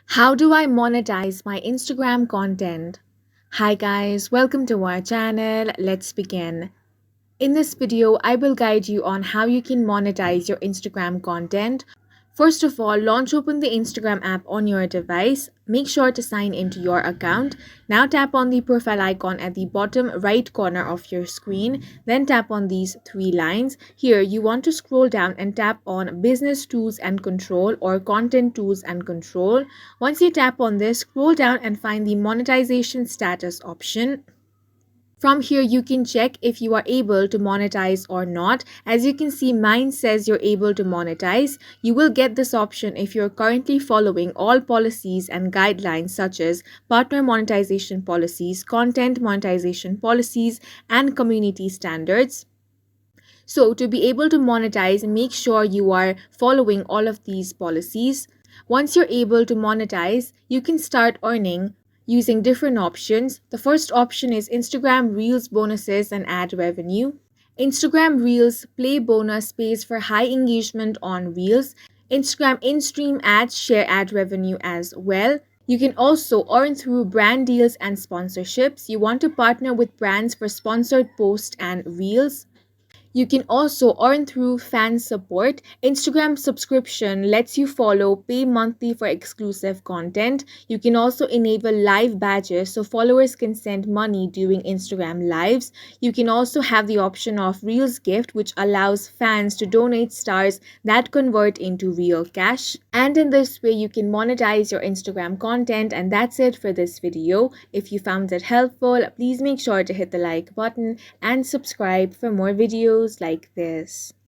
How do I monetize my Instagram content? Hi guys, welcome to our channel. Let's begin. In this video, I will guide you on how you can monetize your Instagram content. First of all, launch open the Instagram app on your device. Make sure to sign into your account. Now tap on the profile icon at the bottom right corner of your screen. Then tap on these three lines. Here, you want to scroll down and tap on Business Tools and Control or Content Tools and Control. Once you tap on this, scroll down and find the Monetization Status option. From here, you can check if you are able to monetize or not. As you can see, mine says you're able to monetize. You will get this option if you're currently following all policies and guidelines such as partner monetization policies, content monetization policies, and community standards. So, to be able to monetize, make sure you are following all of these policies. Once you're able to monetize, you can start earning using different options. The first option is Instagram Reels bonuses and ad revenue. Instagram Reels play bonus pays for high engagement on Reels. Instagram in-stream ads share ad revenue as well. You can also earn through brand deals and sponsorships. You want to partner with brands for sponsored posts and Reels. You can also earn through fan support. Instagram subscription lets you follow, pay monthly for exclusive content. You can also enable live badges so followers can send money during Instagram lives. You can also have the option of Reels gift, which allows fans to donate stars that convert into real cash. And in this way, you can monetize your Instagram content. And that's it for this video. If you found it helpful, please make sure to hit the like button and subscribe for more videos like this.